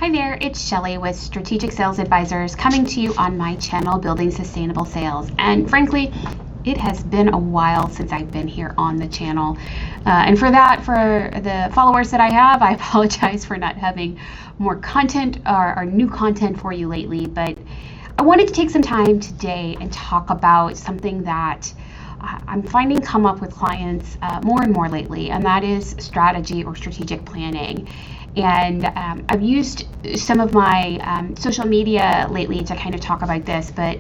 Hi there, it's Shelly with Strategic Sales Advisors coming to you on my channel, Building Sustainable Sales. And frankly, it has been a while since I've been here on the channel. And for the followers that I have, I apologize for not having more content or new content for you lately. But I wanted to take some time today and talk about something that I'm finding come up with clients more and more lately, and that is strategy or strategic planning. And I've used some of my social media lately to kind of talk about this, but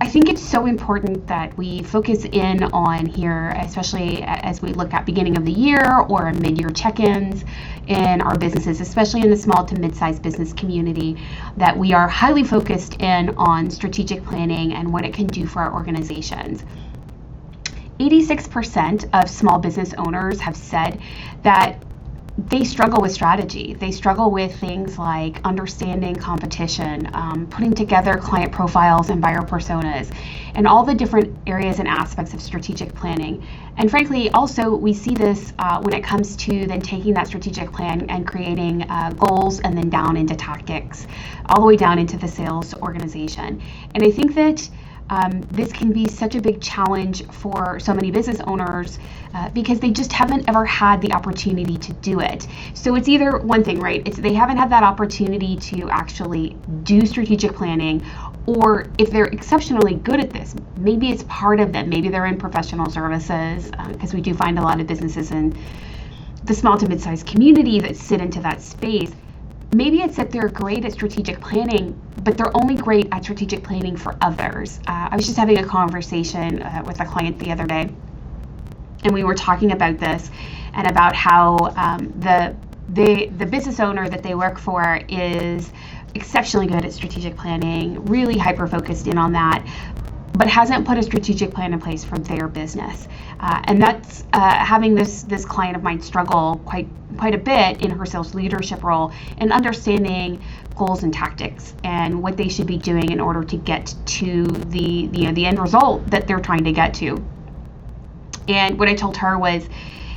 I think it's so important that we focus in on here, especially as we look at beginning of the year or mid-year check-ins in our businesses, especially in the small to mid-sized business community, that we are highly focused in on strategic planning and what it can do for our organizations. 86% of small business owners have said that they struggle with strategy. They struggle with things like understanding competition, putting together client profiles and buyer personas, and all the different areas and aspects of strategic planning. And frankly, also we see this when it comes to then taking that strategic plan and creating goals and then down into tactics, all the way down into the sales organization. And I think that this can be such a big challenge for so many business owners because they just haven't ever had the opportunity to do it. So it's either one thing, right? They haven't had that opportunity to actually do strategic planning, or if they're exceptionally good at this, maybe it's part of them. Maybe they're in professional services, because we do find a lot of businesses in the small to mid-sized community that sit into that space. Maybe it's that they're great at strategic planning, but they're only great at strategic planning for others. I was just having a conversation with a client the other day, and we were talking about this and about how the business owner that they work for is exceptionally good at strategic planning, really hyper-focused in on that, but hasn't put a strategic plan in place for their business. And that's having this client of mine struggle quite a bit in her sales leadership role and understanding goals and tactics and what they should be doing in order to get to the end result that they're trying to get to. And what I told her was,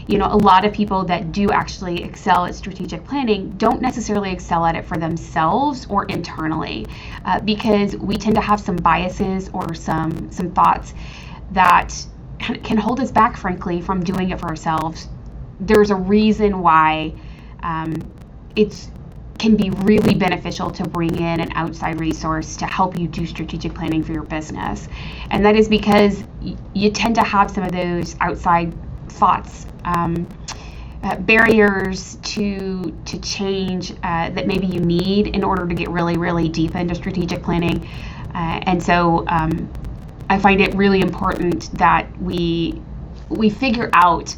a lot of people that do actually excel at strategic planning don't necessarily excel at it for themselves or internally, because we tend to have some biases or some thoughts that can hold us back, frankly, from doing it for ourselves. There's a reason why it can be really beneficial to bring in an outside resource to help you do strategic planning for your business. And that is because you tend to have some of those outside thoughts, barriers to change that maybe you need in order to get really, really deep into strategic planning. And so I find it really important that we figure out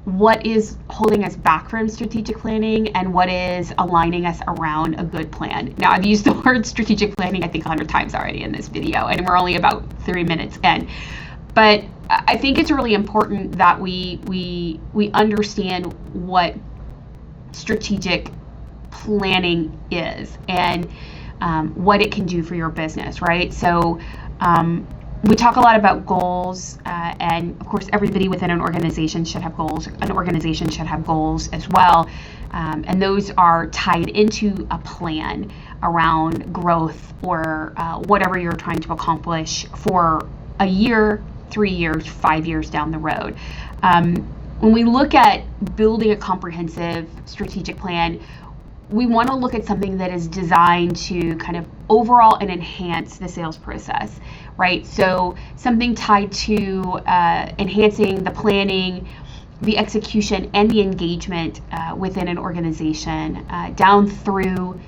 what is holding us back from strategic planning and what is aligning us around a good plan. Now, I've used the word strategic planning, I think 100 times already in this video, and we're only about 3 minutes in. But I think it's really important that we understand what strategic planning is and what it can do for your business, right? So we talk a lot about goals, and of course everybody within an organization should have goals. An organization should have goals as well, and those are tied into a plan around growth or whatever you're trying to accomplish for a year, 3 years, 5 years down the road. When we look at building a comprehensive strategic plan, we want to look at something that is designed to kind of overall and enhance the sales process, right? So something tied to enhancing the planning, the execution, and the engagement within an organization, down through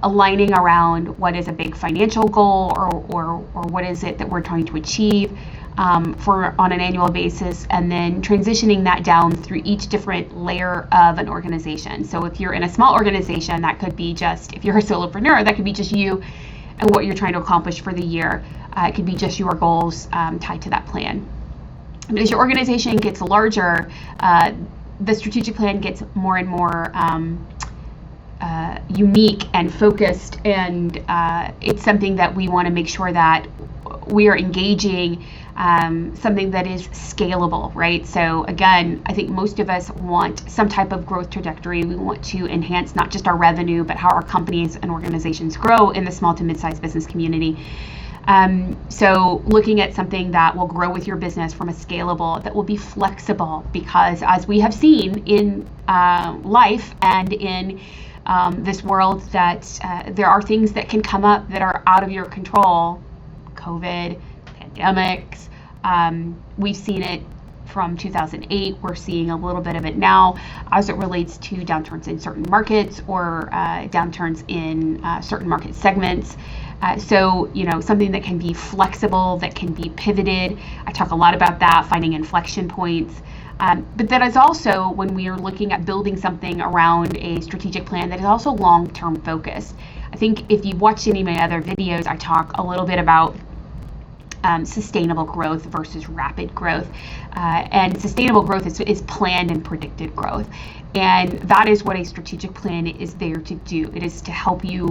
aligning around what is a big financial goal or what is it that we're trying to achieve on an annual basis, and then transitioning that down through each different layer of an organization. So if you're in a small organization, that could be just, if you're a solopreneur, that could be just you and what you're trying to accomplish for the year. It could be just your goals tied to that plan. But as your organization gets larger, the strategic plan gets more and more unique and focused, and it's something that we want to make sure that we are engaging something that is scalable, right? So again, I think most of us want some type of growth trajectory. We want to enhance not just our revenue, but how our companies and organizations grow in the small to mid-sized business community. So looking at something that will grow with your business from a scalable, that will be flexible, because as we have seen in life and in this world, that there are things that can come up that are out of your control. COVID, pandemics, we've seen it from 2008. We're seeing a little bit of it now as it relates to downturns in certain markets or downturns in certain market segments. So, something that can be flexible, that can be pivoted. I talk a lot about that, finding inflection points. But that is also when we are looking at building something around a strategic plan that is also long-term focused. I think if you've watched any of my other videos, I talk a little bit about sustainable growth versus rapid growth. And sustainable growth is planned and predicted growth. And that is what a strategic plan is there to do. It is to help you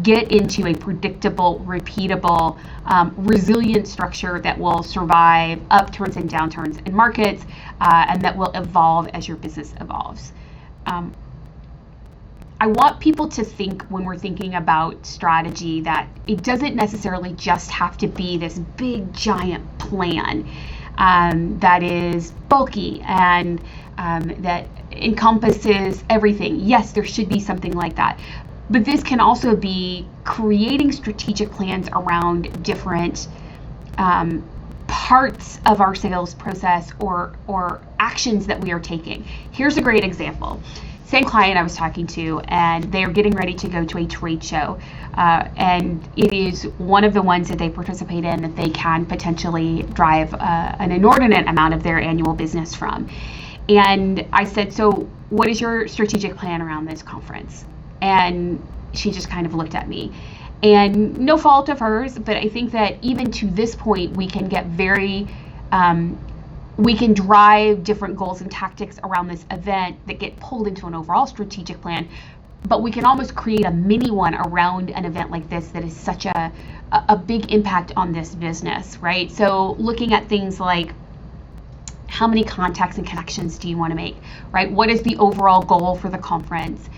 get into a predictable, repeatable, resilient structure that will survive upturns and downturns in markets, and that will evolve as your business evolves. I want people to think, when we're thinking about strategy, that it doesn't necessarily just have to be this big, giant plan that is bulky and that encompasses everything. Yes, there should be something like that. But this can also be creating strategic plans around different parts of our sales process or actions that we are taking. Here's a great example. Same client I was talking to, and they are getting ready to go to a trade show. And it is one of the ones that they participate in that they can potentially drive an inordinate amount of their annual business from. And I said, so what is your strategic plan around this conference? And she just kind of looked at me. And no fault of hers, but I think that even to this point, we can get we can drive different goals and tactics around this event that get pulled into an overall strategic plan, but we can almost create a mini one around an event like this that is such a big impact on this business, right? So looking at things like, how many contacts and connections do you want to make, right? What is the overall goal for the conference?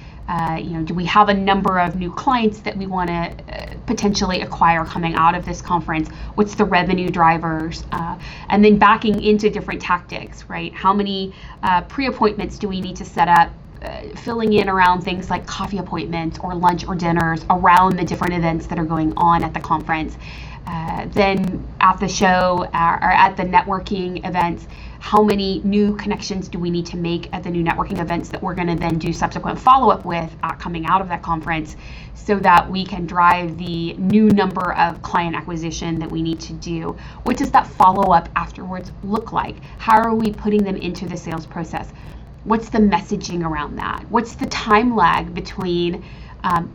Do we have a number of new clients that we want to potentially acquire coming out of this conference? What's the revenue drivers? And then backing into different tactics, right? How many pre-appointments do we need to set up? Filling in around things like coffee appointments or lunch or dinners around the different events that are going on at the conference. Then at the show or at the networking events, how many new connections do we need to make at the new networking events that we're going to then do subsequent follow-up with coming out of that conference, so that we can drive the new number of client acquisition that we need to do? What does that follow-up afterwards look like? How are we putting them into the sales process? What's the messaging around that? What's the time lag between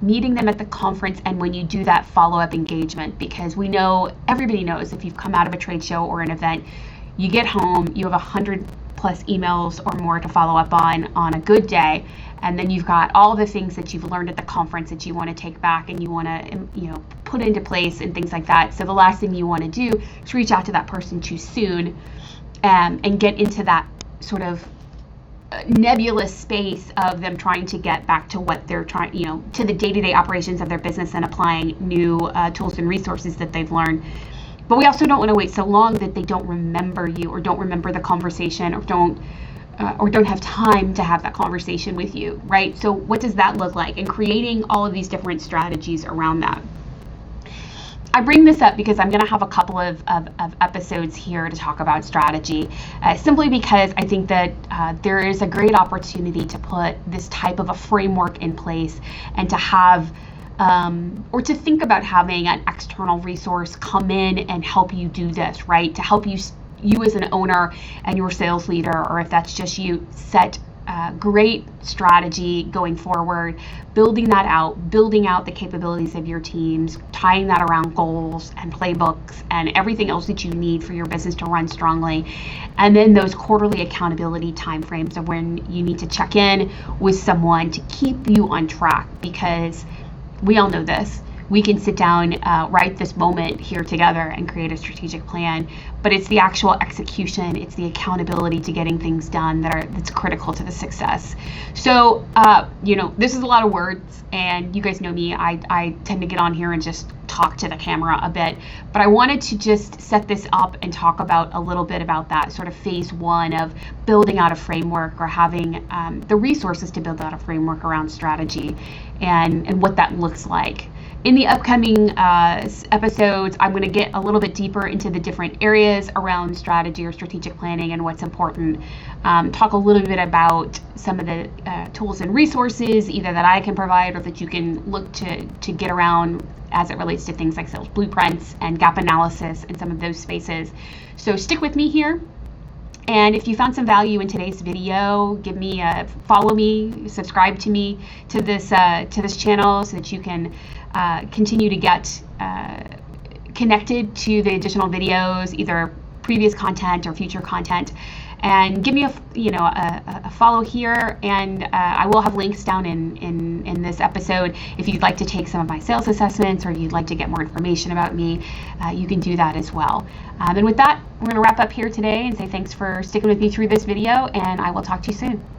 meeting them at the conference and when you do that follow-up engagement? Because we know, everybody knows, if you've come out of a trade show or an event, you get home, you have 100 plus emails or more to follow up on a good day, and then you've got all the things that you've learned at the conference that you want to take back and you want to put into place and things like that. So the last thing you want to do is reach out to that person too soon and get into that sort of nebulous space of them trying to get back to what they're trying, to the day-to-day operations of their business and applying new tools and resources that they've learned. But we also don't want to wait so long that they don't remember you or don't remember the conversation or don't have time to have that conversation with you, right? So what does that look like? And creating all of these different strategies around that. I bring this up because I'm going to have a couple of episodes here to talk about strategy, simply because I think that there is a great opportunity to put this type of a framework in place and to have or to think about having an external resource come in and help you do this, right? To help you as an owner and your sales leader, or if that's just you, set great strategy going forward, building out the capabilities of your teams, tying that around goals and playbooks and everything else that you need for your business to run strongly. And then those quarterly accountability timeframes of when you need to check in with someone to keep you on track, because we all know this. we can sit down right this moment here together and create a strategic plan. But it's the actual execution, it's the accountability to getting things done that's critical to the success. So this is a lot of words, and you guys know me, I tend to get on here and just talk to the camera a bit, but I wanted to just set this up and talk about a little bit about that sort of phase one of building out a framework, or having the resources to build out a framework around strategy, and what that looks like. In the upcoming episodes, I'm going to get a little bit deeper into the different areas around strategy or strategic planning and what's important. Talk a little bit about some of the tools and resources either that I can provide or that you can look to get around as it relates to things like sales blueprints and gap analysis and some of those spaces. So stick with me here. And if you found some value in today's video, give me follow me, subscribe to me to this channel so that you can continue to get connected to the additional videos, either previous content or future content. And give me a follow here, and I will have links down in this episode. If you'd like to take some of my sales assessments, or you'd like to get more information about me, you can do that as well. And with that, we're going to wrap up here today and say thanks for sticking with me through this video, and I will talk to you soon.